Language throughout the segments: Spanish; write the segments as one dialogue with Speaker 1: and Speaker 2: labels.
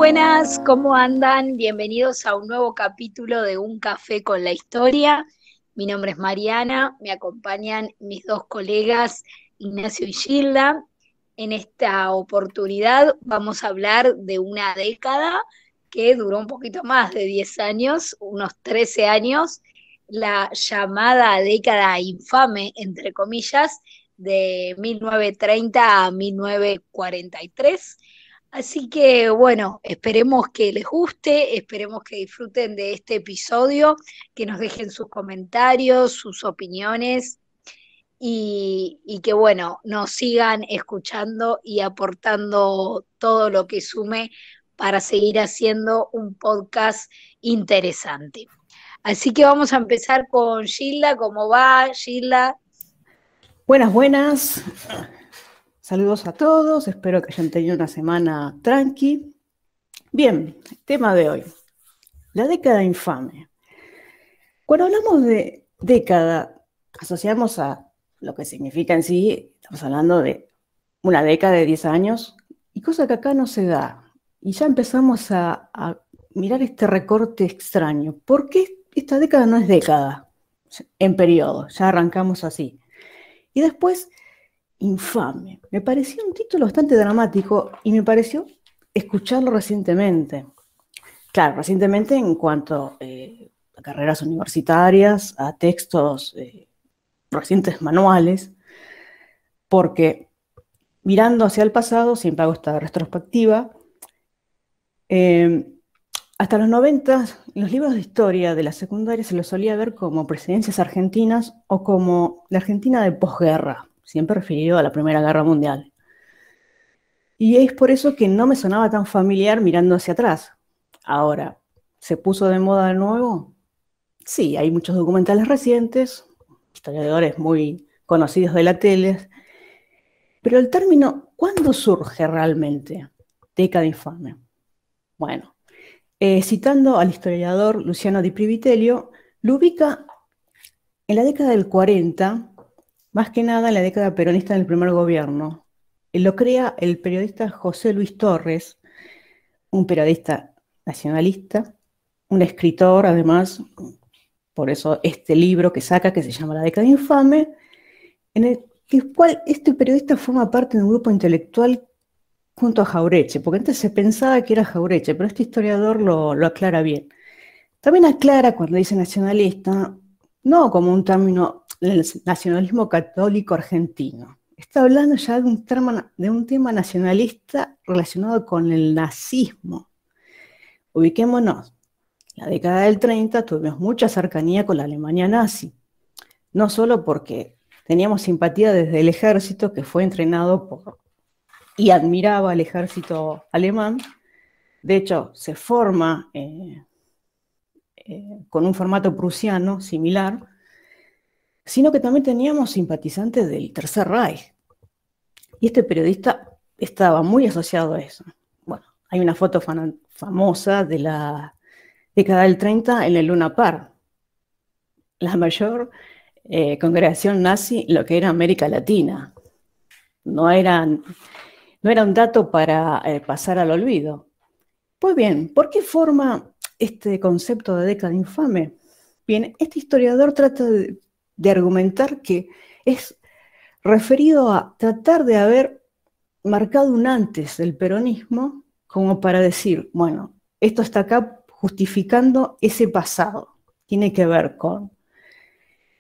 Speaker 1: buenas, ¿cómo andan? Bienvenidos a un nuevo capítulo de Un Café con la Historia. Mi nombre es Mariana, me acompañan mis dos colegas Ignacio y Gilda. En esta oportunidad vamos a hablar de una década que duró un poquito más de 10 años, unos 13 años, la llamada década infame, entre comillas, de 1930 a 1943. Así que bueno, esperemos que les guste, esperemos que disfruten de este episodio, que nos dejen sus comentarios, sus opiniones y que bueno, nos sigan escuchando y aportando todo lo que sume para seguir haciendo un podcast interesante. Así que vamos a empezar con Gilda. ¿Cómo va, Gilda?
Speaker 2: Buenas, buenas. Saludos a todos. Espero que hayan tenido una semana tranqui. Bien, tema de hoy. La década infame. Cuando hablamos de década, asociamos a lo que significa en sí, estamos hablando de una década de 10 años, y cosa que acá no se da. Y ya empezamos a mirar este recorte extraño. ¿Por qué esta década no es década? En periodo, ya arrancamos así. Y después, infame. Me pareció un título bastante dramático y me pareció escucharlo recientemente. Claro, recientemente en cuanto a carreras universitarias, a textos recientes manuales, porque mirando hacia el pasado, siempre hago esta retrospectiva, eh, hasta los 90, los libros de historia de la secundaria se los solía ver como presidencias argentinas o como la Argentina de posguerra, siempre referido a la Primera Guerra Mundial. Y es por eso que no me sonaba tan familiar mirando hacia atrás. Ahora, ¿se puso de moda de nuevo? Sí, hay muchos documentales recientes, historiadores muy conocidos de la tele, pero el término, ¿cuándo surge realmente? Década infame. Bueno, citando al historiador Luciano Di Privitello, lo ubica en la década del 40, más que nada en la década peronista del primer gobierno. Lo crea el periodista José Luis Torres, un periodista nacionalista, un escritor, además, por eso este libro que saca, que se llama La década infame, en el cual este periodista forma parte de un grupo intelectual junto a Jauretche, porque antes se pensaba que era Jauretche, pero este historiador lo aclara bien. También aclara cuando dice nacionalista, no como un término del nacionalismo católico argentino. Está hablando ya de un tema nacionalista relacionado con el nazismo. Ubiquémonos, la década del 30 tuvimos mucha cercanía con la Alemania nazi, no solo porque teníamos simpatía desde el ejército que fue entrenado por y admiraba al ejército alemán. De hecho, se forma con un formato prusiano similar, sino que también teníamos simpatizantes del Tercer Reich. Y este periodista estaba muy asociado a eso. Bueno, hay una foto famosa de la década del 30 en el Luna Park, la mayor congregación nazi, lo que era América Latina. No era un dato para pasar al olvido. Pues bien, ¿por qué forma este concepto de década infame? Bien, este historiador trata de argumentar que es referido a tratar de haber marcado un antes del peronismo como para decir, bueno, esto está acá justificando ese pasado. Tiene que ver con,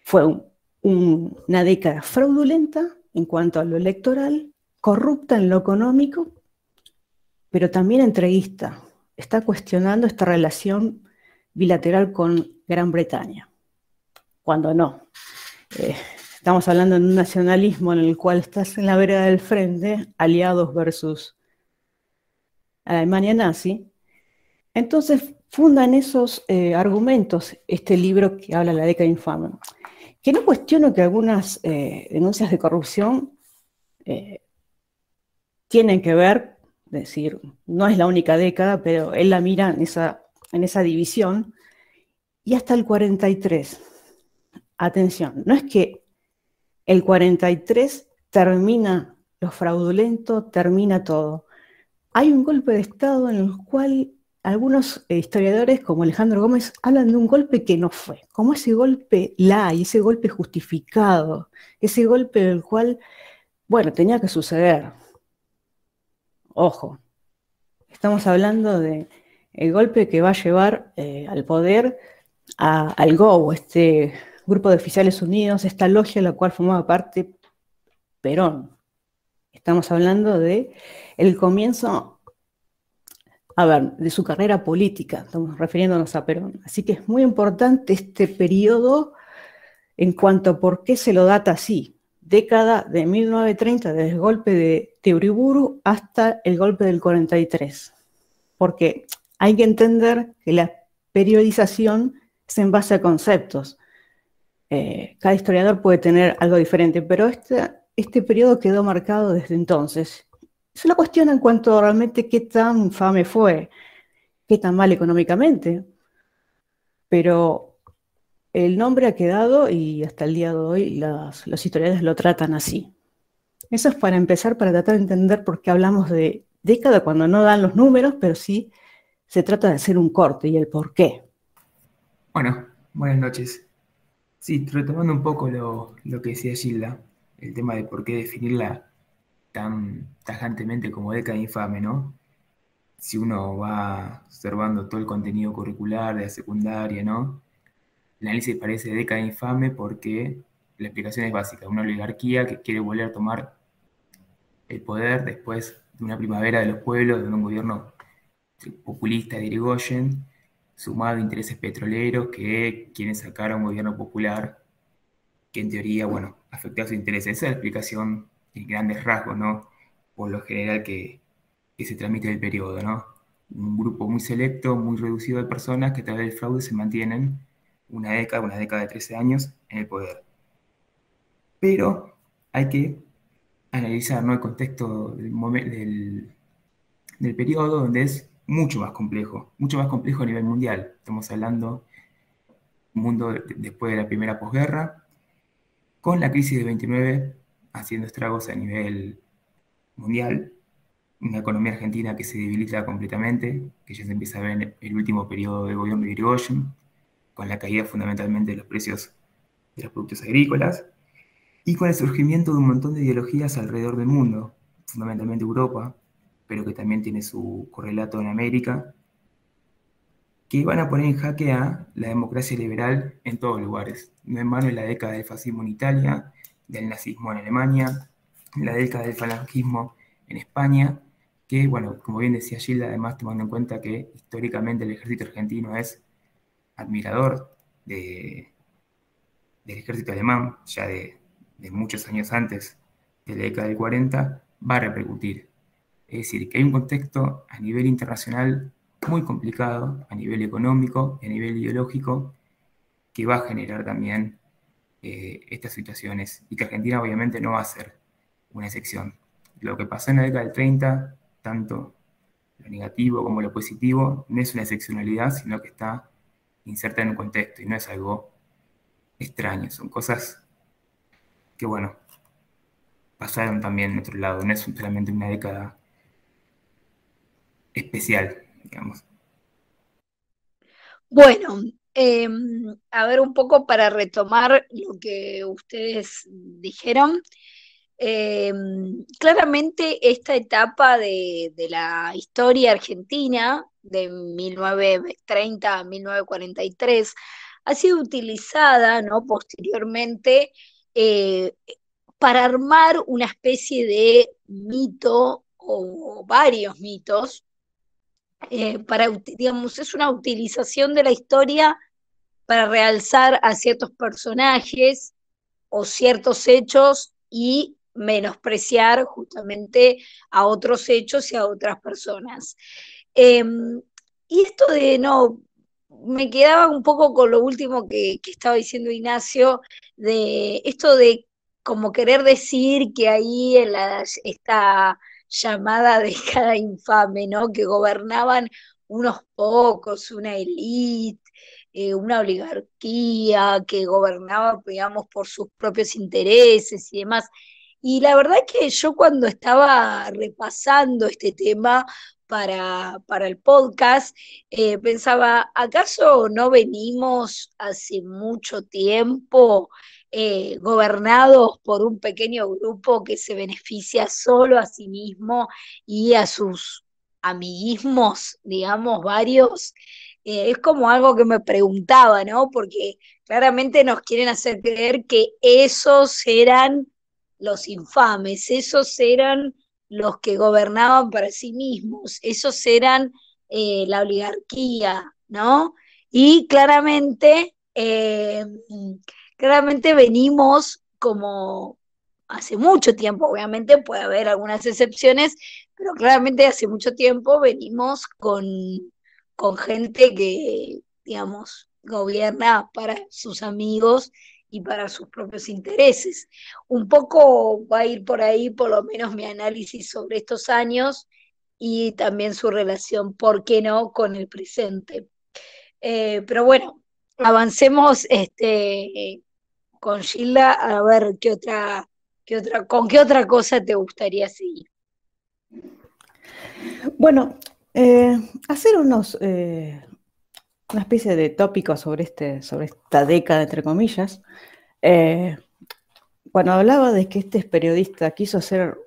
Speaker 2: fue una década fraudulenta en cuanto a lo electoral, corrupta en lo económico, pero también entreguista. Está cuestionando esta relación bilateral con Gran Bretaña, cuando no. Estamos hablando de un nacionalismo en el cual estás en la vereda del frente, aliados versus Alemania nazi. Entonces fundan esos argumentos este libro que habla de la década infame. Que no cuestiono que algunas denuncias de corrupción tienen que ver, es decir, no es la única década, pero él la mira en esa división, y hasta el 43. Atención, no es que el 43 termina lo fraudulento, termina todo. hay un golpe de Estado en el cual algunos historiadores, como Alejandro Gómez, hablan de un golpe que no fue, como ese golpe y ese golpe justificado, ese golpe del cual, bueno, tenía que suceder. Ojo, estamos hablando de el golpe que va a llevar al poder al GOU, este Grupo de Oficiales Unidos, esta logia de la cual formaba parte Perón. Estamos hablando de el comienzo, a ver, de su carrera política, estamos refiriéndonos a Perón. Así que es muy importante este periodo en cuanto a por qué se lo data así. Década de 1930, desde el golpe de Uriburu hasta el golpe del 43. Porque hay que entender que la periodización es en base a conceptos. Cada historiador puede tener algo diferente, pero este periodo quedó marcado desde entonces. Es una cuestión en cuanto a realmente qué tan infame fue, qué tan mal económicamente, pero el nombre ha quedado y hasta el día de hoy los historiadores lo tratan así. Eso es para empezar, para tratar de entender por qué hablamos de década cuando no dan los números, pero sí se trata de hacer un corte y el por qué.
Speaker 3: Bueno, buenas noches. Sí, retomando un poco lo que decía Gilda, el tema de por qué definirla tan tajantemente como década infame, ¿no? Si uno va observando todo el contenido curricular de la secundaria, ¿no? El análisis parece década infame porque la explicación es básica, una oligarquía que quiere volver a tomar el poder después de una primavera de los pueblos, de un gobierno populista de Irigoyen, sumado a intereses petroleros que quieren sacar a un gobierno popular que en teoría, bueno, afecta a sus intereses. Esa es la explicación en grandes rasgos, ¿no? Por lo general que se transmite el periodo, ¿no? Un grupo muy selecto, muy reducido de personas que a través del fraude se mantienen una década de 13 años en el poder. Pero hay que analizar, ¿no?, el contexto del periodo, donde es mucho más complejo a nivel mundial. Estamos hablando de un mundo después de la primera posguerra, con la crisis de 29 haciendo estragos a nivel mundial, una economía argentina que se debilita completamente, que ya se empieza a ver en el último periodo de gobierno de Irigoyen, con la caída fundamentalmente de los precios de los productos agrícolas, y con el surgimiento de un montón de ideologías alrededor del mundo, fundamentalmente Europa, pero que también tiene su correlato en América, que van a poner en jaque a la democracia liberal en todos lugares. No en vano en la década del fascismo en Italia, del nazismo en Alemania, la década del falangismo en España, que, bueno, como bien decía Gilda, además tomando en cuenta que históricamente el ejército argentino es admirador del ejército alemán, ya de muchos años antes de la década del 40, va a repercutir. Es decir, que hay un contexto a nivel internacional muy complicado, a nivel económico y a nivel ideológico, que va a generar también estas situaciones, y que Argentina obviamente no va a ser una excepción. Lo que pasó en la década del 30, tanto lo negativo como lo positivo, no es una excepcionalidad, sino que está inserta en un contexto y no es algo extraño, son cosas que, bueno, pasaron también en otro lado, no es solamente una década especial, digamos.
Speaker 1: Bueno, a ver un poco para retomar lo que ustedes dijeron. Eh, Claramente esta etapa de la historia argentina, de 1930 a 1943, ha sido utilizada, ¿no?, posteriormente, eh, para armar una especie de mito o varios mitos, digamos, es una utilización de la historia para realzar a ciertos personajes o ciertos hechos y menospreciar justamente a otros hechos y a otras personas. Eh, y esto de no, me quedaba un poco con lo último que estaba diciendo Ignacio, de esto de como querer decir que ahí en esta llamada década infame, ¿no?, que gobernaban unos pocos, una élite, una oligarquía que gobernaba, digamos, por sus propios intereses y demás. Y la verdad que yo cuando estaba repasando este tema para el podcast, pensaba, ¿acaso no venimos hace mucho tiempo gobernados por un pequeño grupo que se beneficia solo a sí mismo y a sus amiguismos, digamos, varios? Es como algo que me preguntaba, ¿no? Porque claramente nos quieren hacer creer que esos eran los infames, esos eran los que gobernaban para sí mismos, esos eran la oligarquía, ¿no? Y claramente venimos como hace mucho tiempo, obviamente puede haber algunas excepciones, pero claramente hace mucho tiempo venimos con gente que, digamos, gobierna para sus amigos y para sus propios intereses. Un poco va a ir por ahí, por lo menos mi análisis sobre estos años y también su relación, ¿por qué no?, con el presente. Pero bueno, avancemos con Gilda a ver con qué otra cosa te gustaría seguir.
Speaker 2: Bueno, hacer una especie de tópico sobre esta década, entre comillas. Cuando hablaba de que este periodista quiso hacer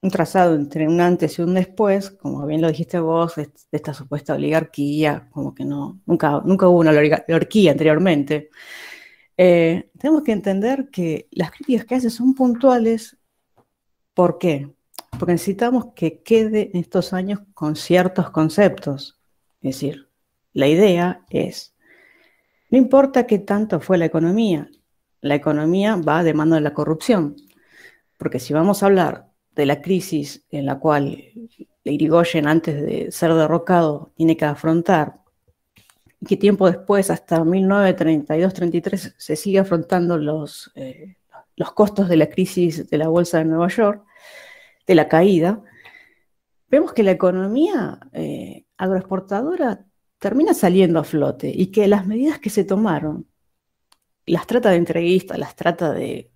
Speaker 2: un trazado entre un antes y un después, como bien lo dijiste vos, de esta supuesta oligarquía, como que nunca hubo una oligarquía anteriormente. Tenemos que entender que las críticas que hace son puntuales. ¿Por qué? Porque necesitamos que quede en estos años con ciertos conceptos. Es decir, la idea es, no importa qué tanto fue la economía va de mano de la corrupción. Porque si vamos a hablar de la crisis en la cual Irigoyen, antes de ser derrocado, tiene que afrontar, y que tiempo después, hasta 1932-33, se sigue afrontando los costos de la crisis de la Bolsa de Nueva York, de la caída, vemos que la economía agroexportadora termina saliendo a flote y que las medidas que se tomaron, las trata de entreguistas, las trata de...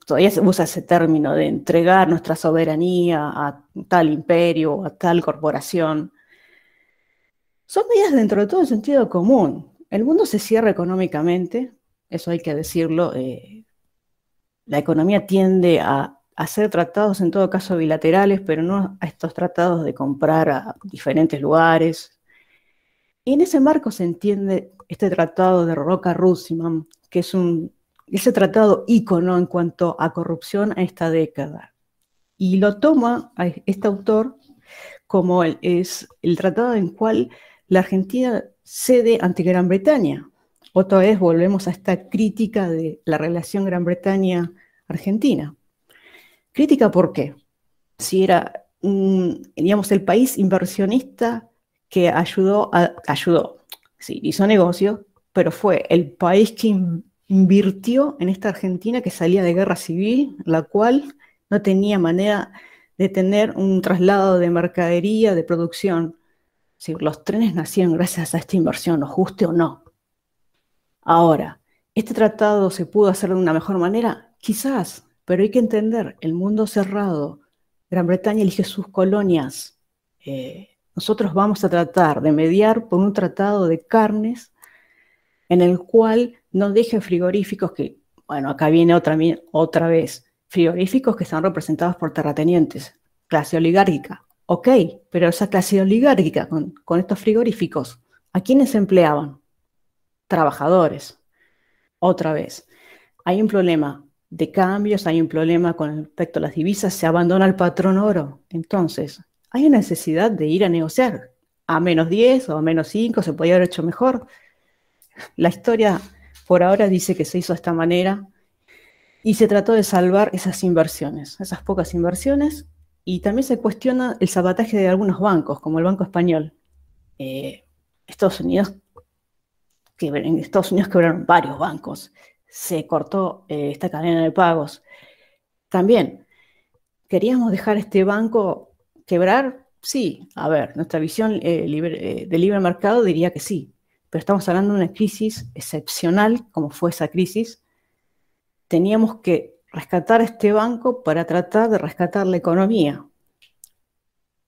Speaker 2: todavía se usa ese término de entregar nuestra soberanía a tal imperio, a tal corporación. Son medidas dentro de todo el sentido común. El mundo se cierra económicamente, eso hay que decirlo. La economía tiende a hacer tratados, en todo caso bilaterales, pero no a estos tratados de comprar a diferentes lugares. Y en ese marco se entiende este tratado de Roca-Russmann, que es ese tratado ícono en cuanto a corrupción a esta década. Y lo toma a este autor como es el tratado en cual la Argentina cede ante Gran Bretaña. Otra vez volvemos a esta crítica de la relación Gran Bretaña-Argentina. ¿Crítica por qué? Si era, digamos, el país inversionista que sí, hizo negocio, pero fue el país que invirtió en esta Argentina que salía de guerra civil, la cual no tenía manera de tener un traslado de mercadería, de producción. Es decir, los trenes nacieron gracias a esta inversión, nos guste o no. Ahora, ¿este tratado se pudo hacer de una mejor manera? Quizás, pero hay que entender, el mundo cerrado, Gran Bretaña elige sus colonias. Nosotros vamos a tratar de mediar por un tratado de carnes en el cual no deje frigoríficos que, bueno, acá viene otra vez, frigoríficos que están representados por terratenientes, clase oligárquica. Ok, pero esa clase oligárquica con estos frigoríficos, ¿a quiénes empleaban? Trabajadores. Otra vez, hay un problema de cambios, hay un problema con respecto a las divisas, se abandona el patrón oro. Entonces, hay una necesidad de ir a negociar. A -10 o a -5 se podía haber hecho mejor. La historia por ahora dice que se hizo de esta manera y se trató de salvar esas inversiones, esas pocas inversiones, y también se cuestiona el sabotaje de algunos bancos, como el Banco Español. En Estados Unidos quebraron varios bancos, se cortó esta cadena de pagos. También, ¿queríamos dejar este banco quebrar? Sí, a ver, nuestra visión de libre mercado diría que sí, pero estamos hablando de una crisis excepcional, como fue esa crisis. Teníamos que rescatar este banco para tratar de rescatar la economía.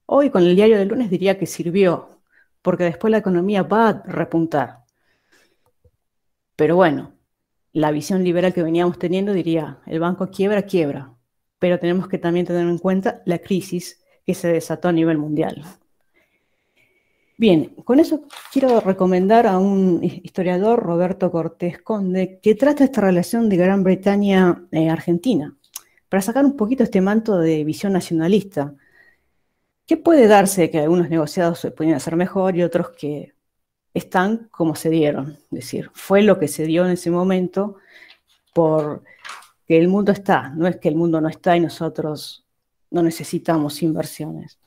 Speaker 2: Hoy con el diario del lunes diría que sirvió, porque después la economía va a repuntar. Pero bueno, la visión liberal que veníamos teniendo diría, el banco quiebra, quiebra, pero tenemos que también tener en cuenta la crisis que se desató a nivel mundial. Bien, con eso quiero recomendar a un historiador, Roberto Cortés Conde, que trata esta relación de Gran Bretaña-Argentina, para sacar un poquito este manto de visión nacionalista. ¿Qué puede darse que algunos negociados se pueden hacer mejor y otros que están como se dieron? Es decir, fue lo que se dio en ese momento porque el mundo está, no es que el mundo no está y nosotros no necesitamos inversiones.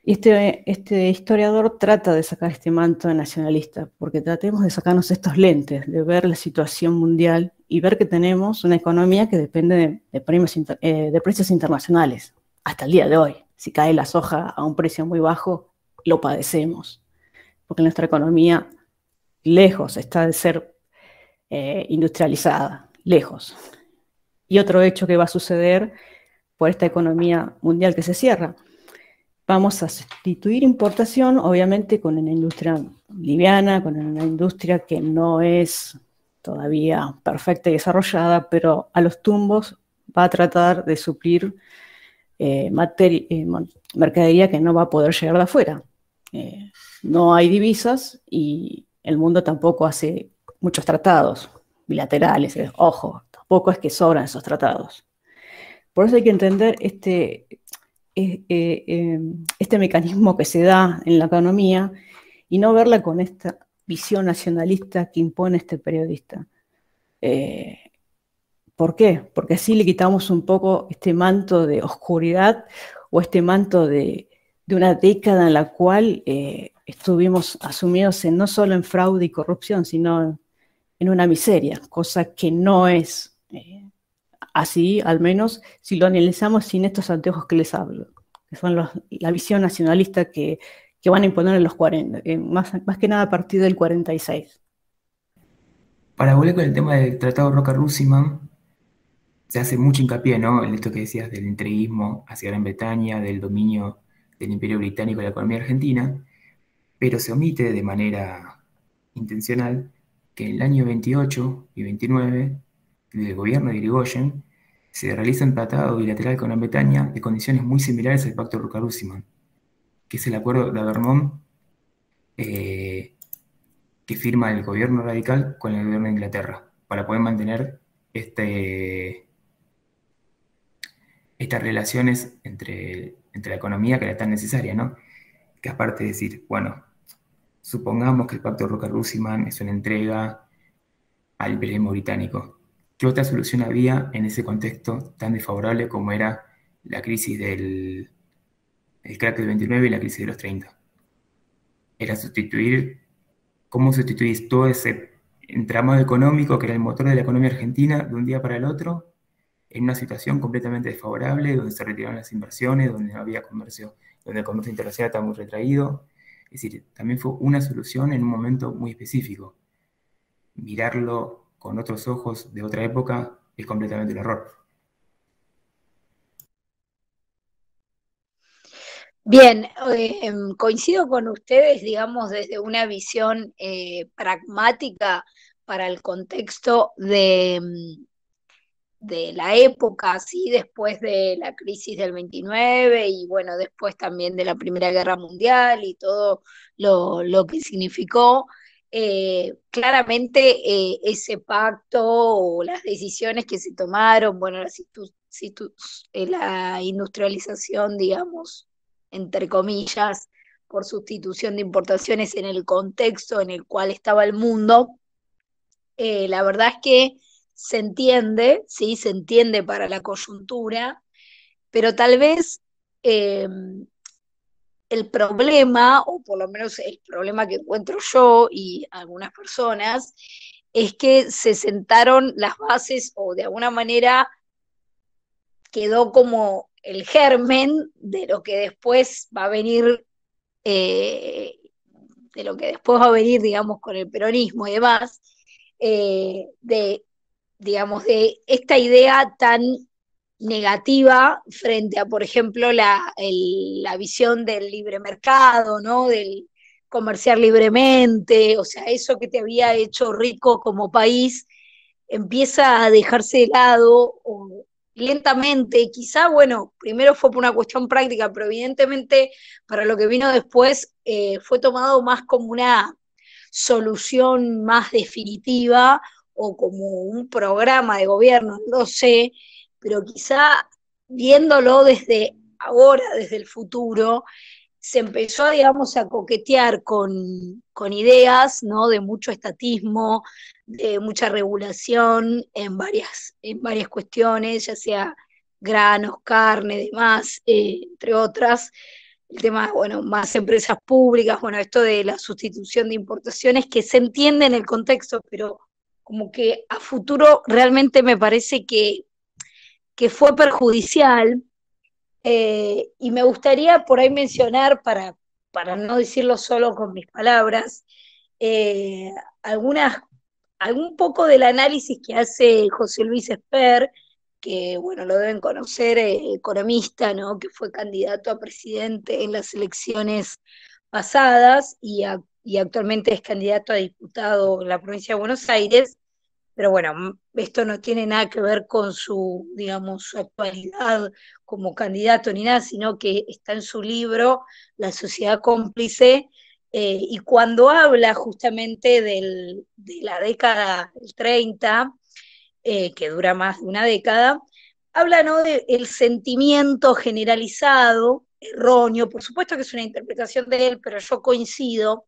Speaker 2: Y este historiador trata de sacar este manto nacionalista, porque tratemos de sacarnos estos lentes, de ver la situación mundial y ver que tenemos una economía que depende de precios internacionales, hasta el día de hoy. Si cae la soja a un precio muy bajo, lo padecemos, porque nuestra economía lejos está de ser industrializada, lejos. Y otro hecho que va a suceder por esta economía mundial que se cierra, vamos a sustituir importación, obviamente, con una industria liviana, con una industria que no es todavía perfecta y desarrollada, pero a los tumbos va a tratar de suplir mercadería que no va a poder llegar de afuera. No hay divisas y el mundo tampoco hace muchos tratados bilaterales. Ojo, tampoco es que sobran esos tratados. Por eso hay que entender este mecanismo que se da en la economía y no verla con esta visión nacionalista que impone este periodista. ¿Por qué? Porque así le quitamos un poco este manto de oscuridad o este manto de una década en la cual estuvimos asumidos no solo en fraude y corrupción, sino en una miseria, cosa que no es así, al menos si lo analizamos sin estos anteojos que les hablo, que son la visión nacionalista que van a imponer en los 40, más que nada a partir del 46.
Speaker 3: Para volver con el tema del Tratado Roca-Russiman, se hace mucho hincapié, ¿no?, en esto que decías del entreguismo hacia Gran Bretaña, del dominio del Imperio Británico en la economía argentina, pero se omite de manera intencional que en el año 28 y 29 del gobierno de Irigoyen se realiza un tratado bilateral con Gran Bretaña de condiciones muy similares al Pacto Roca-Russiman, que es el Acuerdo de Avermont, que firma el gobierno radical con el gobierno de Inglaterra, para poder mantener estas relaciones entre la economía que era tan necesaria, ¿no? Que aparte de decir, bueno, supongamos que el Pacto Roca-Russiman es una entrega al imperialismo británico. ¿Qué otra solución había en ese contexto tan desfavorable como era la crisis el crack del 29 y la crisis de los 30? Era ¿cómo sustituís todo ese entramado económico que era el motor de la economía argentina de un día para el otro en una situación completamente desfavorable, donde se retiraron las inversiones, donde no había comercio, donde el comercio internacional estaba muy retraído? Es decir, también fue una solución en un momento muy específico. Mirarlo con otros ojos de otra época es completamente un error.
Speaker 1: Bien, coincido con ustedes, digamos, desde una visión pragmática para el contexto de la época, ¿sí? Después de la crisis del 29 y bueno, después también de la Primera Guerra Mundial y todo lo que significó. Claramente ese pacto o las decisiones que se tomaron, bueno, la industrialización, digamos, entre comillas, por sustitución de importaciones en el contexto en el cual estaba el mundo, la verdad es que se entiende, ¿sí? Se entiende para la coyuntura, pero tal vez eh, el problema, o por lo menos el problema que encuentro yo y algunas personas, es que se sentaron las bases o de alguna manera quedó como el germen de lo que después va a venir, eh, digamos, con el peronismo y demás, de digamos, de esta idea tan negativa frente a, por ejemplo, la visión del libre mercado, ¿no? Del comerciar libremente, o sea, eso que te había hecho rico como país empieza a dejarse de lado o lentamente, quizá, bueno, primero fue por una cuestión práctica, pero evidentemente para lo que vino después fue tomado más como una solución más definitiva o como un programa de gobierno, no lo sé, pero quizá viéndolo desde ahora, desde el futuro, se empezó, digamos, a coquetear con ideas, ¿no? De mucho estatismo, de mucha regulación en varias cuestiones, ya sea granos, carne, demás, entre otras. El tema, bueno, más empresas públicas, bueno, esto de la sustitución de importaciones, que se entiende en el contexto, pero como que a futuro realmente me parece que fue perjudicial y me gustaría por ahí mencionar, para no decirlo solo con mis palabras, eh, algunas, algún poco del análisis que hace José Luis Esper, que bueno, lo deben conocer, economista, ¿no? Que fue candidato a presidente en las elecciones pasadas y actualmente es candidato a diputado en la provincia de Buenos Aires, pero bueno, esto no tiene nada que ver con su, digamos, su actualidad como candidato ni nada, sino que está en su libro La sociedad cómplice, y cuando habla justamente de la década del 30, que dura más de una década, habla, ¿no?, del sentimiento generalizado, erróneo, por supuesto que es una interpretación de él, pero yo coincido.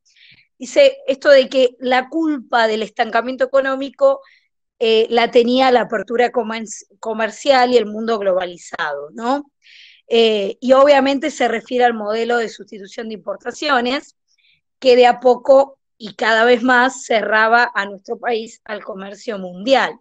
Speaker 1: Dice esto de que la culpa del estancamiento económico la tenía la apertura comercial y el mundo globalizado, ¿no? Y obviamente se refiere al modelo de sustitución de importaciones, que de a poco y cada vez más cerraba a nuestro país al comercio mundial.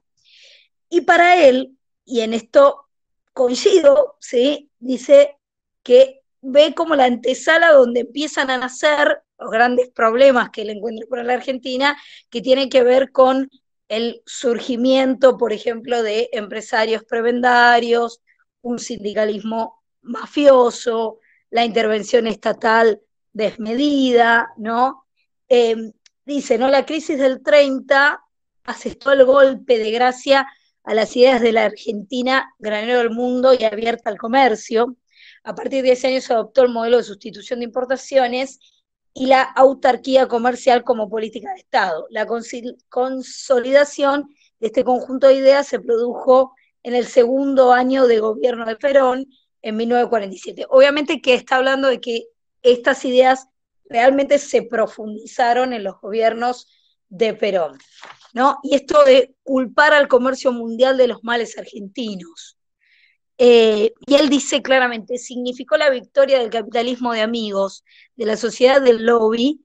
Speaker 1: Y para él, y en esto coincido, ¿sí? Dice que ve como la antesala donde empiezan a nacer los grandes problemas que él encuentra para la Argentina, que tienen que ver con el surgimiento, por ejemplo, de empresarios prebendarios, un sindicalismo mafioso, la intervención estatal desmedida, ¿no? Eh, Dice, ¿no? La crisis del 30 asestó el golpe de gracia a las ideas de la Argentina, granero del mundo y abierta al comercio. A partir de ese año se adoptó el modelo de sustitución de importaciones y la autarquía comercial como política de Estado. La consolidación de este conjunto de ideas se produjo en el segundo año de gobierno de Perón, en 1947. Obviamente que está hablando de que estas ideas realmente se profundizaron en los gobiernos de Perón, ¿no? Y esto de culpar al comercio mundial de los males argentinos. Y él dice claramente, significó la victoria del capitalismo de amigos, de la sociedad del lobby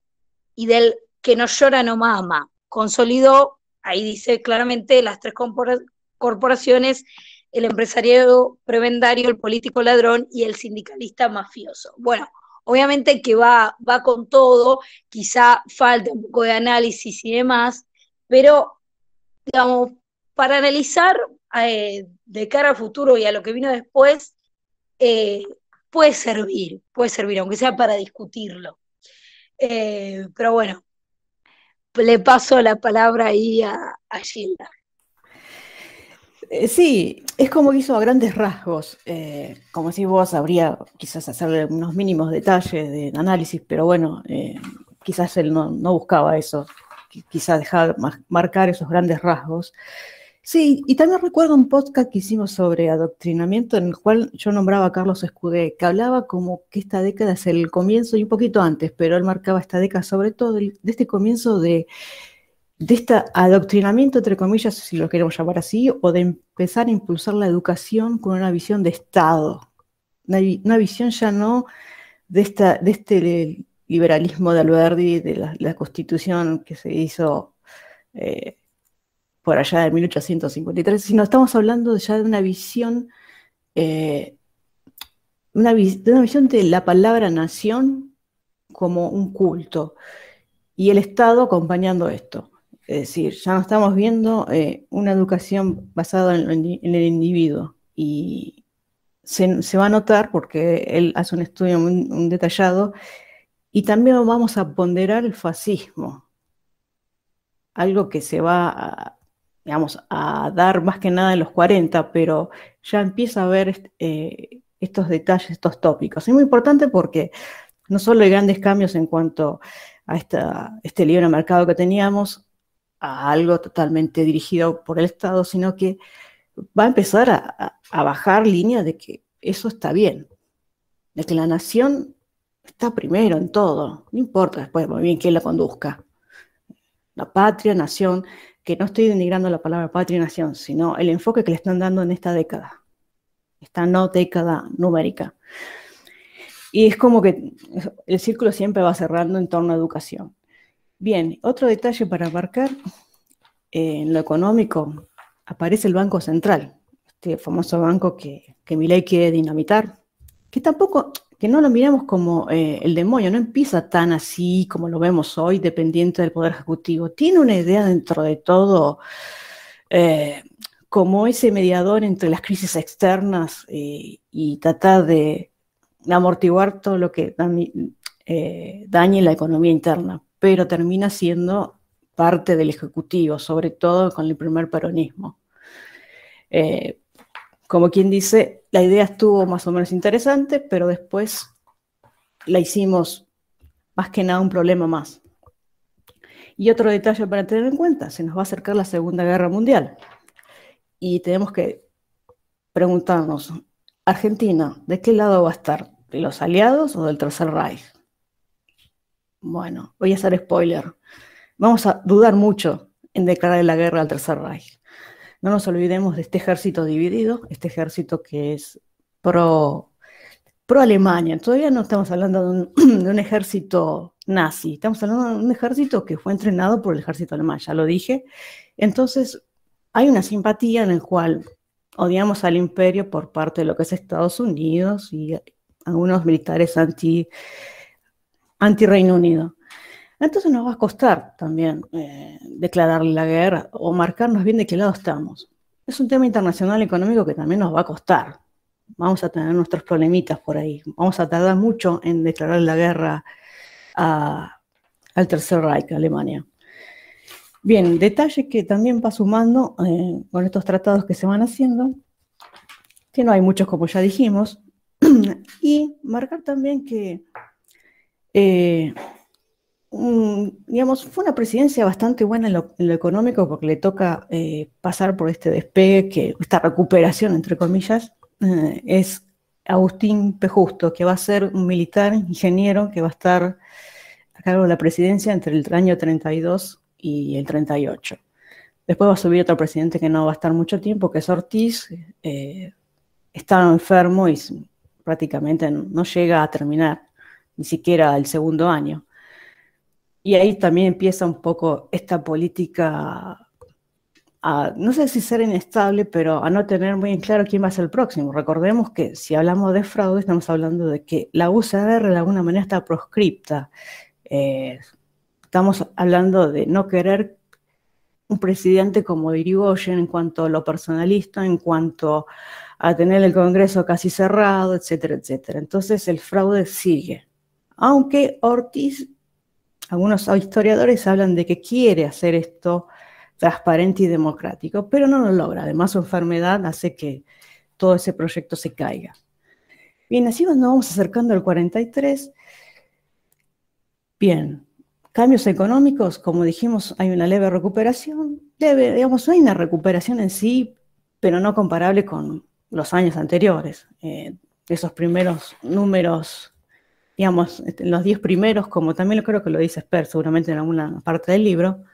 Speaker 1: y del que no llora no mama. Consolidó, ahí dice claramente, las tres corporaciones, el empresariado prebendario, el político ladrón y el sindicalista mafioso. Bueno, obviamente que va con todo, quizá falta un poco de análisis y demás, pero digamos, para analizar de cara al futuro y a lo que vino después, eh, puede servir, aunque sea para discutirlo. Pero bueno, le paso la palabra ahí a Gilda.
Speaker 2: Sí, es como que hizo a grandes rasgos. Como si vos, habría quizás hacerle unos mínimos detalles de análisis, pero bueno, quizás él no buscaba eso, quizás dejar marcar esos grandes rasgos. Sí, y también recuerdo un podcast que hicimos sobre adoctrinamiento en el cual yo nombraba a Carlos Escudé, que hablaba como que esta década es el comienzo, y un poquito antes, pero él marcaba esta década sobre todo de este comienzo de este adoctrinamiento, entre comillas, si lo queremos llamar así, o de empezar a impulsar la educación con una visión de Estado, una visión ya no de este liberalismo de Alberdi, de la Constitución que se hizo por allá de 1853, sino estamos hablando ya de una visión, de una visión de la palabra nación como un culto, y el Estado acompañando esto. Es decir, ya no estamos viendo una educación basada en el individuo. Y se va a notar porque él hace un estudio muy detallado. Y también vamos a ponderar el fascismo, algo que se va a, digamos, a dar más que nada en los 40, pero ya empieza a ver estos detalles, estos tópicos. Es muy importante porque no solo hay grandes cambios en cuanto a este libre mercado que teníamos, a algo totalmente dirigido por el Estado, sino que va a empezar a bajar línea de que eso está bien, de que la nación está primero en todo, no importa después muy bien quién la conduzca. La patria, nación, que no estoy denigrando la palabra patria y nación, sino el enfoque que le están dando en esta década, esta no década numérica. Y es como que el círculo siempre va cerrando en torno a educación. Bien, otro detalle para marcar, en lo económico, aparece el Banco Central, este famoso banco que Milei quiere dinamitar, que tampoco, que no lo miremos como el demonio, no empieza tan así como lo vemos hoy, dependiente del Poder Ejecutivo. Tiene una idea dentro de todo como ese mediador entre las crisis externas y tratar de amortiguar todo lo que dañe la economía interna, pero termina siendo parte del Ejecutivo, sobre todo con el primer peronismo. Como quien dice, la idea estuvo más o menos interesante, pero después la hicimos más que nada un problema más. Y otro detalle para tener en cuenta, se nos va a acercar la Segunda Guerra Mundial. Y tenemos que preguntarnos, Argentina, ¿de qué lado va a estar? ¿De los aliados o del Tercer Reich? Bueno, voy a hacer spoiler. Vamos a dudar mucho en declarar la guerra al Tercer Reich. No nos olvidemos de este ejército dividido, este ejército que es pro Alemania. Todavía no estamos hablando de un ejército nazi, estamos hablando de un ejército que fue entrenado por el ejército alemán, ya lo dije. Entonces, hay una simpatía en la cual odiamos al imperio por parte de lo que es Estados Unidos y algunos militares anti-Reino Unido. Entonces nos va a costar también declararle la guerra o marcarnos bien de qué lado estamos. Es un tema internacional económico que también nos va a costar. Vamos a tener nuestros problemitas por ahí. Vamos a tardar mucho en declarar la guerra al Tercer Reich, a Alemania. Bien, detalle que también va sumando con estos tratados que se van haciendo, que no hay muchos como ya dijimos, y marcar también que digamos, fue una presidencia bastante buena en lo económico porque le toca pasar por este despegue, esta recuperación, entre comillas, es Agustín P. Justo, que va a ser un militar ingeniero que va a estar a cargo de la presidencia entre el año 32 y el 38. Después va a subir otro presidente que no va a estar mucho tiempo, que es Ortiz, está enfermo y prácticamente no llega a terminar ni siquiera el segundo año. Y ahí también empieza un poco esta política no sé si ser inestable, pero a no tener muy en claro quién va a ser el próximo. Recordemos que si hablamos de fraude, estamos hablando de que la UCR de alguna manera está proscripta. Estamos hablando de no querer un presidente como Irigoyen en cuanto a lo personalista, en cuanto a tener el Congreso casi cerrado, etcétera, etcétera. Entonces el fraude sigue. Aunque Ortiz, algunos historiadores hablan de que quiere hacer esto transparente y democrático, pero no lo logra. Además, su enfermedad hace que todo ese proyecto se caiga. Bien, así nos vamos acercando al 43. Bien, cambios económicos, como dijimos, hay una leve recuperación. Digamos, no hay una recuperación en sí, pero no comparable con los años anteriores. Esos primeros números, digamos, los 10 primeros, como también creo que lo dice Sper, seguramente en alguna parte del libro.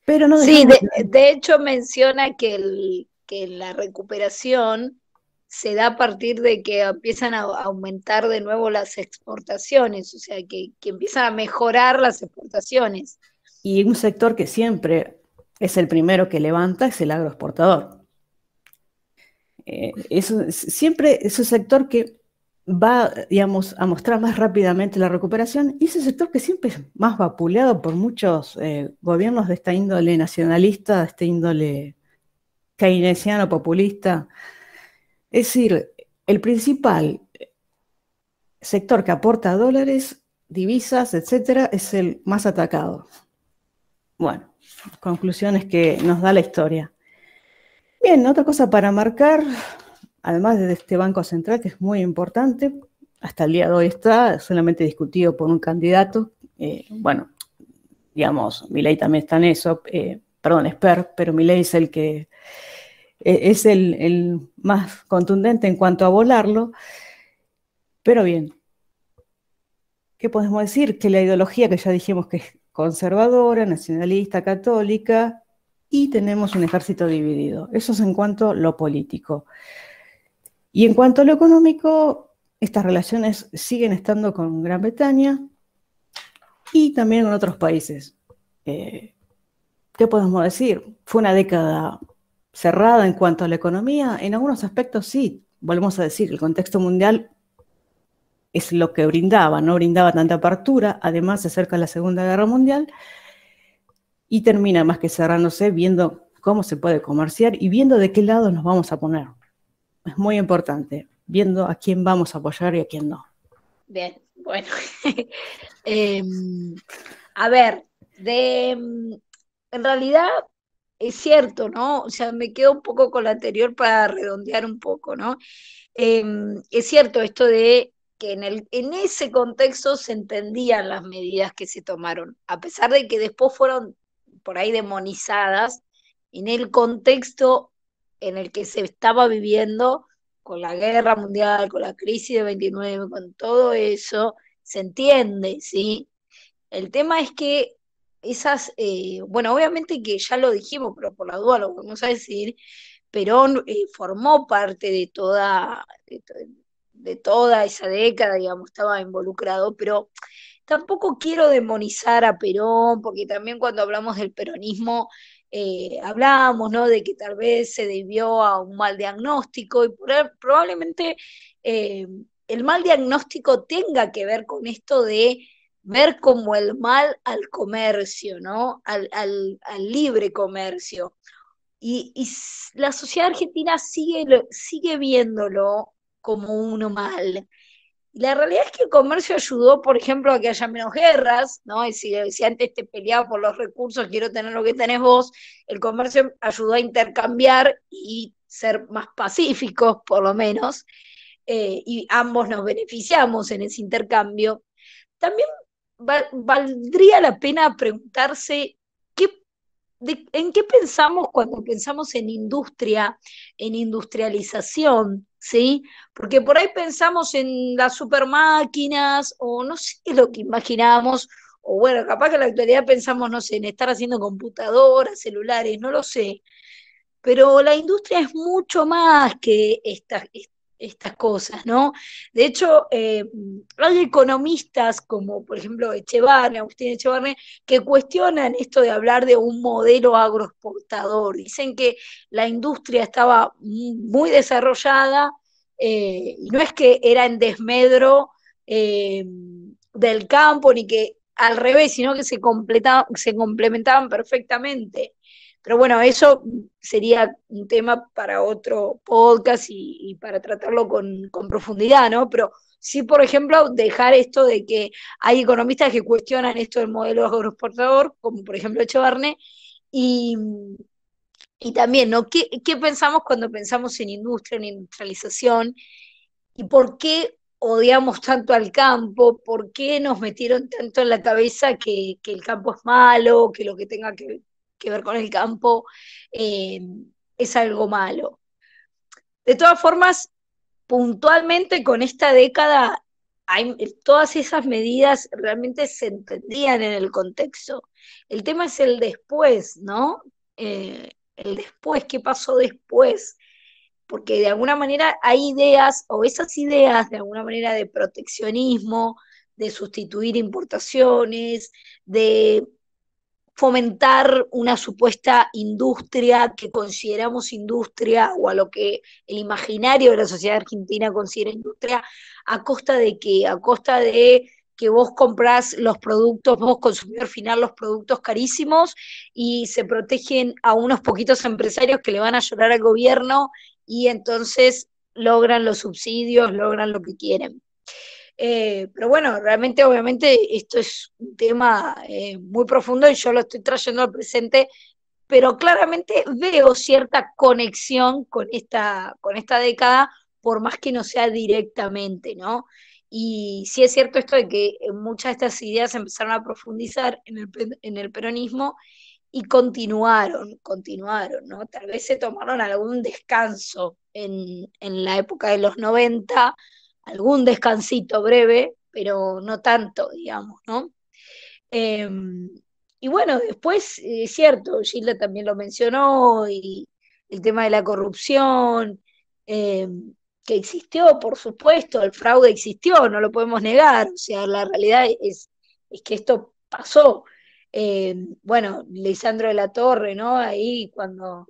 Speaker 2: Pero no
Speaker 1: sí, de hecho menciona que la recuperación se da a partir de que empiezan a aumentar de nuevo las exportaciones, o sea, que empiezan a mejorar las exportaciones.
Speaker 2: Y un sector que siempre es el primero que levanta es el agroexportador. Siempre es un sector que va, digamos, a mostrar más rápidamente la recuperación, y ese sector que siempre es más vapuleado por muchos gobiernos de esta índole nacionalista, de esta índole keynesiano populista. Es decir, el principal sector que aporta dólares, divisas, etcétera, es el más atacado. Bueno, conclusiones que nos da la historia. Bien, otra cosa para marcar, además de este Banco Central, que es muy importante, hasta el día de hoy está solamente discutido por un candidato. Bueno, digamos, Milei también está en eso, perdón, Esper, pero Milei es el que es el más contundente en cuanto a volarlo. Pero bien, ¿qué podemos decir? Que la ideología que ya dijimos que es conservadora, nacionalista, católica, y tenemos un ejército dividido. Eso es en cuanto a lo político. Y en cuanto a lo económico, estas relaciones siguen estando con Gran Bretaña y también con otros países. ¿Qué podemos decir? Fue una década cerrada en cuanto a la economía. En algunos aspectos sí, volvemos a decir, el contexto mundial es lo que brindaba, no brindaba tanta apertura, además se acerca la Segunda Guerra Mundial y termina más que cerrándose viendo cómo se puede comerciar y viendo de qué lado nos vamos a poner. Es muy importante, viendo a quién vamos a apoyar y a quién no.
Speaker 1: Bien, bueno. A ver, en realidad es cierto, ¿no? O sea, me quedo un poco con la anterior para redondear un poco, ¿no? Es cierto esto de que en ese contexto se entendían las medidas que se tomaron, a pesar de que después fueron por ahí demonizadas, en el contexto en el que se estaba viviendo, con la guerra mundial, con la crisis de 29, con todo eso, se entiende, ¿sí? El tema es que bueno, obviamente que ya lo dijimos, pero por la duda lo vamos a decir, Perón formó parte de toda esa década, digamos, estaba involucrado, pero tampoco quiero demonizar a Perón, porque también cuando hablamos del peronismo, hablamos, ¿no? De que tal vez se debió a un mal diagnóstico y probablemente eh, el mal diagnóstico tenga que ver con esto de ver como el mal al comercio, ¿no? Al libre comercio. Y la sociedad argentina sigue viéndolo como uno mal. La realidad es que el comercio ayudó, por ejemplo, a que haya menos guerras, ¿no? Y si antes te peleaba por los recursos, quiero tener lo que tenés vos, el comercio ayudó a intercambiar y ser más pacíficos, por lo menos, y ambos nos beneficiamos en ese intercambio. También valdría la pena preguntarse ¿en qué pensamos cuando pensamos en industria, en industrialización? ¿Sí? Porque por ahí pensamos en las supermáquinas o no sé qué es lo que imaginábamos, o bueno, capaz que en la actualidad pensamos, no sé, en estar haciendo computadoras, celulares, no lo sé, pero la industria es mucho más que estas cosas, ¿no? De hecho, hay economistas como, por ejemplo, Agustín Echevarne, que cuestionan esto de hablar de un modelo agroexportador. Dicen que la industria estaba muy desarrollada y no es que era en desmedro del campo, ni que al revés, sino que se complementaban perfectamente. Pero bueno, eso sería un tema para otro podcast y para tratarlo con profundidad, ¿no? Pero sí, por ejemplo, dejar esto de que hay economistas que cuestionan esto del modelo agroexportador, como por ejemplo Echevarne, y, y también, ¿no? ¿Qué pensamos cuando pensamos en industria, en industrialización? ¿Y por qué odiamos tanto al campo? ¿Por qué nos metieron tanto en la cabeza que el campo es malo, que lo que tenga que ver con el campo eh, es algo malo? De todas formas, puntualmente con esta década, todas esas medidas realmente se entendían en el contexto. El tema es el después, ¿no? El después, ¿qué pasó después? Porque de alguna manera hay ideas, o esas ideas de alguna manera de proteccionismo, de sustituir importaciones, de fomentar una supuesta industria que consideramos industria o a lo que el imaginario de la sociedad argentina considera industria, a costa de qué, a costa de que vos comprás los productos, vos consumidor final, los productos carísimos y se protegen a unos poquitos empresarios que le van a llorar al gobierno y entonces logran los subsidios, logran lo que quieren. Pero bueno, realmente, obviamente, esto es un tema muy profundo y yo lo estoy trayendo al presente, pero claramente veo cierta conexión con esta década, por más que no sea directamente, ¿no? Y sí es cierto esto de que muchas de estas ideas empezaron a profundizar en el peronismo y continuaron, ¿no? Tal vez se tomaron algún descanso en la época de los 90, algún descansito breve, pero no tanto, digamos, ¿no? Eh, y bueno, después, es cierto, Gilda también lo mencionó, y el tema de la corrupción, eh, que existió, por supuesto, el fraude existió, no lo podemos negar, o sea, la realidad es que esto pasó. Bueno, Lisandro de la Torre, ¿no? Ahí cuando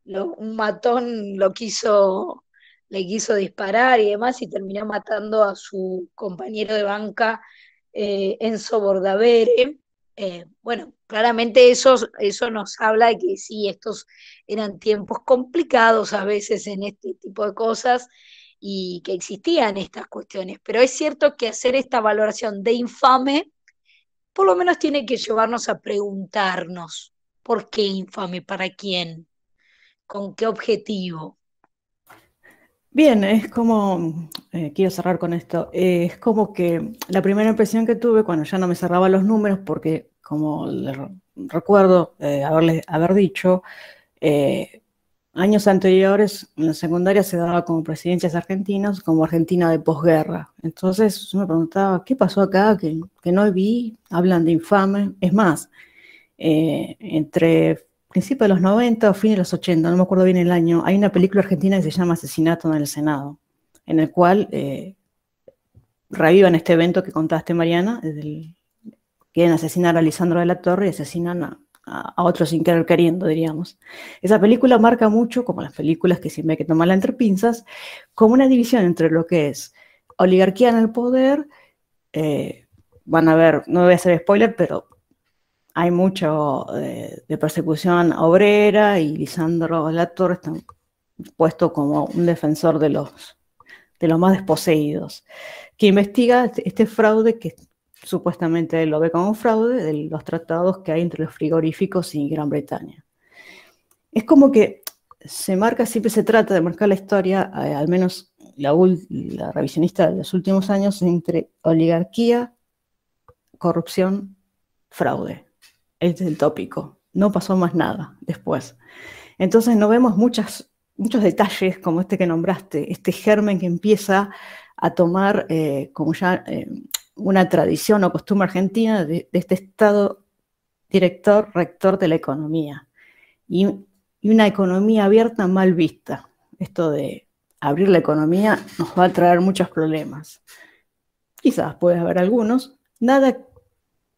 Speaker 1: un matón le quiso disparar y demás y terminó matando a su compañero de banca, Enzo Bordavere. Bueno, claramente eso nos habla de que sí, estos eran tiempos complicados a veces en este tipo de cosas y que existían estas cuestiones, pero es cierto que hacer esta valoración de infame por lo menos tiene que llevarnos a preguntarnos por qué infame, para quién, con qué objetivo.
Speaker 2: Bien, es como, quiero cerrar con esto, es como que la primera impresión que tuve cuando ya no me cerraba los números, porque como recuerdo haber dicho, eh, años anteriores en la secundaria se daba como presidencias argentinas, como Argentina de posguerra. Entonces yo me preguntaba, ¿qué pasó acá que no vi? Hablan de infame. Es más, entre principios de los 90 o fines de los 80, no me acuerdo bien el año, hay una película argentina que se llama Asesinato en el Senado, en el cual revivan este evento que contaste, Mariana, quieren asesinar a Lisandro de la Torre y asesinan a otros sin querer queriendo, diríamos. Esa película marca mucho, como las películas que siempre hay que tomarla entre pinzas, como una división entre lo que es oligarquía en el poder, van a ver, no voy a hacer spoiler, pero hay mucho de persecución obrera y Lisandro de la Torre está puesto como un defensor de los más desposeídos, que investiga este fraude que supuestamente lo ve como un fraude de los tratados que hay entre los frigoríficos y Gran Bretaña. Es como que siempre se trata de marcar la historia, al menos la revisionista de los últimos años, entre oligarquía, corrupción, fraude. Este es el tópico. No pasó más nada después. Entonces no vemos muchos detalles como este que nombraste, este germen que empieza a tomar como ya una tradición o costumbre argentina de este Estado director, rector de la economía. Y una economía abierta mal vista. Esto de abrir la economía nos va a traer muchos problemas. Quizás puede haber algunos, nada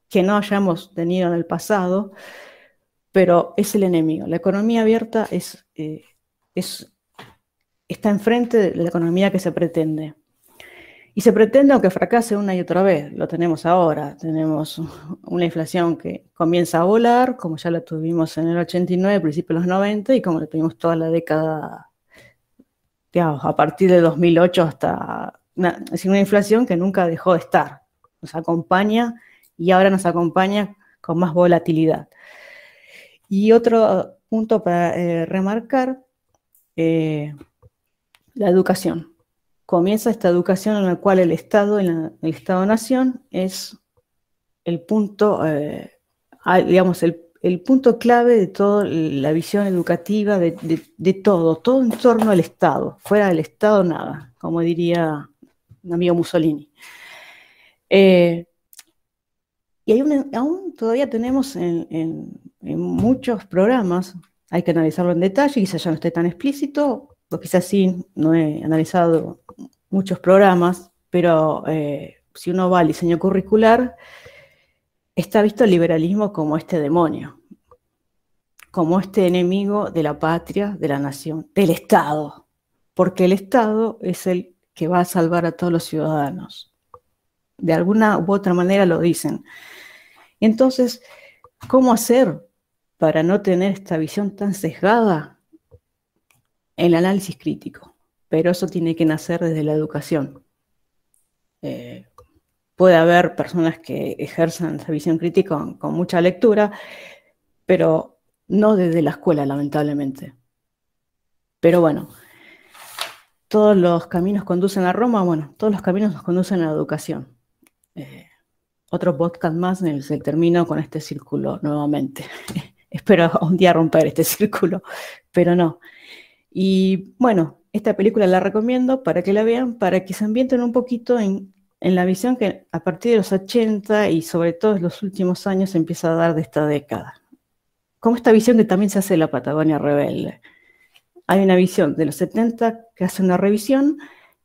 Speaker 2: que no hayamos tenido en el pasado, pero es el enemigo. La economía abierta está enfrente de la economía que se pretende. Y se pretende aunque fracase una y otra vez. Lo tenemos ahora. Tenemos una inflación que comienza a volar, como ya la tuvimos en el 89, principios de los 90, y como la tuvimos toda la década, digamos, a partir de 2008 hasta... es decir, una inflación que nunca dejó de estar. Nos acompaña y ahora nos acompaña con más volatilidad. Y otro punto para remarcar, la educación. Comienza esta educación en la cual el Estado-Nación es el punto, digamos, el punto clave de toda la visión educativa, de todo en torno al Estado. Fuera del Estado, nada, como diría un amigo Mussolini. Y aún todavía tenemos en muchos programas, hay que analizarlo en detalle, quizás ya no esté tan explícito, o quizás sí, no he analizado muchos programas, pero si uno va al diseño curricular, está visto el liberalismo como este demonio, como este enemigo de la patria, de la nación, del Estado, porque el Estado es el que va a salvar a todos los ciudadanos. De alguna u otra manera lo dicen. Entonces, ¿cómo hacer para no tener esta visión tan sesgada? El análisis crítico, pero eso tiene que nacer desde la educación. Puede haber personas que ejerzan esa visión crítica con mucha lectura, pero no desde la escuela, lamentablemente. Pero bueno, todos los caminos conducen a Roma, bueno, todos los caminos nos conducen a la educación. Otro podcast más en el que termino con este círculo nuevamente. Espero un día romper este círculo, pero no. Y bueno, esta película la recomiendo para que la vean, para que se ambienten un poquito en la visión que a partir de los 80 y sobre todo en los últimos años se empieza a dar de esta década. Como esta visión que también se hace de la Patagonia Rebelde. Hay una visión de los 70 que hace una revisión,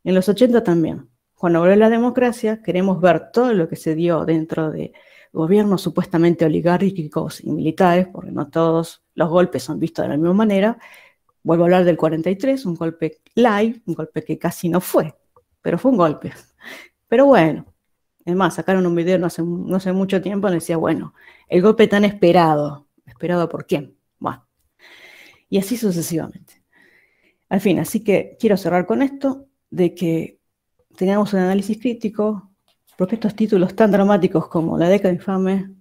Speaker 2: en los 80 también. Cuando volvió la democracia, queremos ver todo lo que se dio dentro de gobiernos supuestamente oligárquicos y militares, porque no todos los golpes son vistos de la misma manera. Vuelvo a hablar del 43, un golpe live, un golpe que casi no fue, pero fue un golpe. Pero bueno, es más, sacaron un video no hace mucho tiempo donde decía, bueno, el golpe tan esperado, ¿esperado por quién? Bueno, y así sucesivamente. Al fin, así que quiero cerrar con esto, de que tengamos un análisis crítico, porque estos títulos tan dramáticos como La década infame,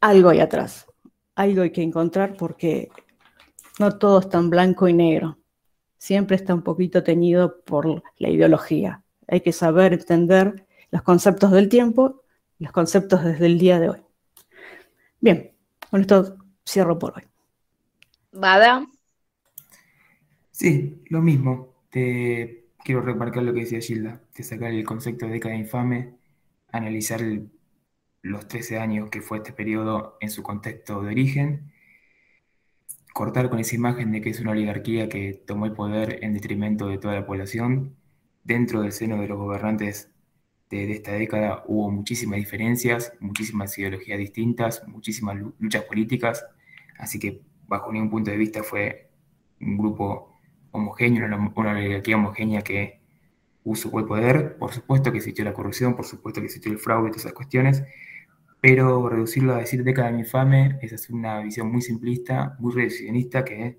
Speaker 2: algo hay atrás, algo hay que encontrar porque no todo es tan blanco y negro, siempre está un poquito teñido por la ideología. Hay que saber entender los conceptos del tiempo, los conceptos desde el día de hoy. Bien, con esto cierro por hoy.
Speaker 1: Bada.
Speaker 3: Sí, lo mismo. Quiero remarcar lo que decía Gilda, de sacar el concepto de década infame, analizar los 13 años que fue este periodo en su contexto de origen, cortar con esa imagen de que es una oligarquía que tomó el poder en detrimento de toda la población. Dentro del seno de los gobernantes de esta década hubo muchísimas diferencias, muchísimas ideologías distintas, muchísimas luchas políticas, así que bajo ningún punto de vista fue un grupo homogéneo, una oligarquía homogénea que usó el poder. Por supuesto que existió la corrupción, por supuesto que existió el fraude y todas esas cuestiones, pero reducirlo a decir década infame es hacer una visión muy simplista, muy reduccionista, que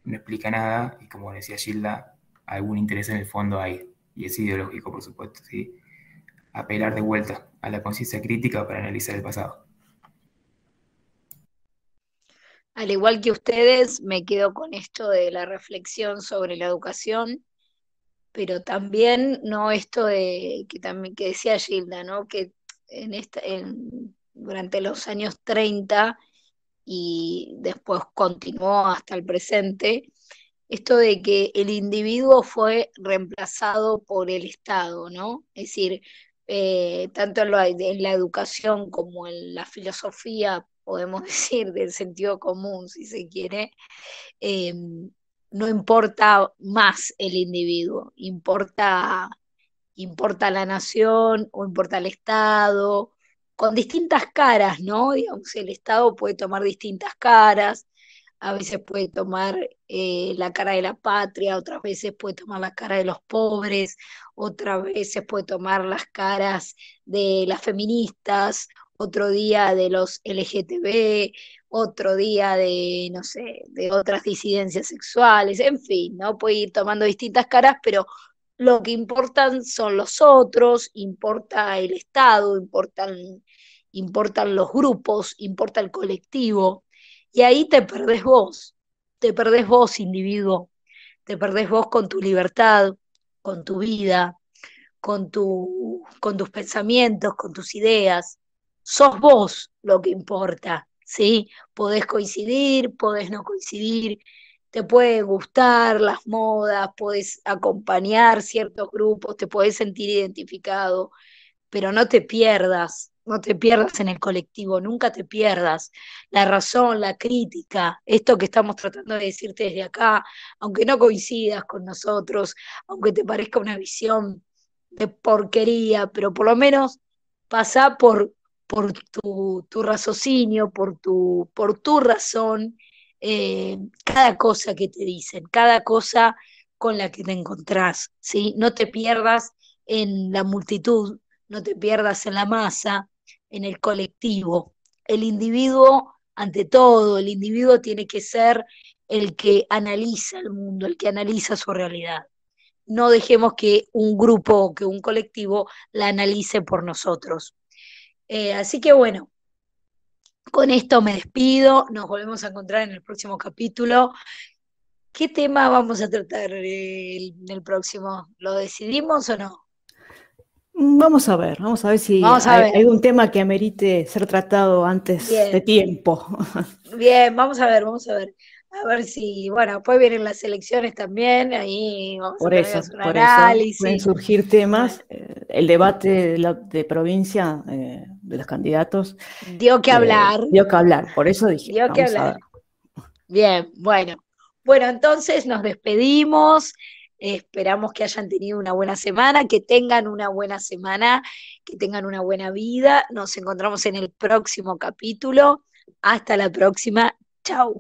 Speaker 3: no explica nada y, como decía Gilda, algún interés en el fondo hay, y es ideológico, por supuesto, ¿sí? Apelar de vuelta a la conciencia crítica para analizar el pasado.
Speaker 1: Al igual que ustedes, me quedo con esto de la reflexión sobre la educación, pero también no esto de que decía Gilda, ¿no? Que durante los años 30 y después continuó hasta el presente, esto de que el individuo fue reemplazado por el Estado, ¿no? Es decir, tanto en la educación como en la filosofía, podemos decir, del sentido común, si se quiere, eh, no importa más el individuo, importa la nación o importa el Estado, con distintas caras, ¿no? Digamos, el Estado puede tomar distintas caras, a veces puede tomar la cara de la patria, otras veces puede tomar la cara de los pobres, otras veces puede tomar las caras de las feministas, otro día de los LGTB, otro día de, no sé, de otras disidencias sexuales, en fin, ¿no? Puede ir tomando distintas caras, pero lo que importan son los otros, importa el Estado, importan los grupos, importa el colectivo, y ahí te perdés vos, individuo, te perdés vos con tu libertad, con tu vida, con tus pensamientos, con tus ideas. Sos vos lo que importa, ¿sí? Podés coincidir, podés no coincidir, te pueden gustar las modas, podés acompañar ciertos grupos, te podés sentir identificado, pero no te pierdas, no te pierdas en el colectivo, nunca te pierdas la razón, la crítica, esto que estamos tratando de decirte desde acá, aunque no coincidas con nosotros, aunque te parezca una visión de porquería, pero por lo menos pasá por tu raciocinio, por tu razón, cada cosa que te dicen, cada cosa con la que te encontrás, ¿sí? No te pierdas en la multitud, no te pierdas en la masa, en el colectivo. El individuo, ante todo, el individuo tiene que ser el que analiza el mundo, el que analiza su realidad. No dejemos que un grupo, que un colectivo la analice por nosotros. Así que bueno, con esto me despido, nos volvemos a encontrar en el próximo capítulo. ¿Qué tema vamos a tratar en el próximo? ¿Lo decidimos o no?
Speaker 2: Vamos a ver si
Speaker 1: Vamos a
Speaker 2: hay
Speaker 1: ver.
Speaker 2: algún tema que amerite ser tratado antes de
Speaker 1: Bien,
Speaker 2: tiempo.
Speaker 1: bien, vamos a ver, vamos a ver. A ver si, bueno, después vienen las elecciones también, ahí vamos a tener que hacer un
Speaker 2: Por eso pueden
Speaker 1: análisis.
Speaker 2: surgir
Speaker 1: Bueno,
Speaker 2: temas. El debate de provincia de los candidatos
Speaker 1: dio que hablar,
Speaker 2: dio que hablar. Por eso dije,
Speaker 1: dio que
Speaker 2: vamos a
Speaker 1: hablar.
Speaker 2: ver.
Speaker 1: Bien, bueno. Bueno, entonces nos despedimos. Esperamos que hayan tenido una buena semana, que tengan una buena semana, que tengan una buena vida. Nos encontramos en el próximo capítulo. Hasta la próxima. Chau.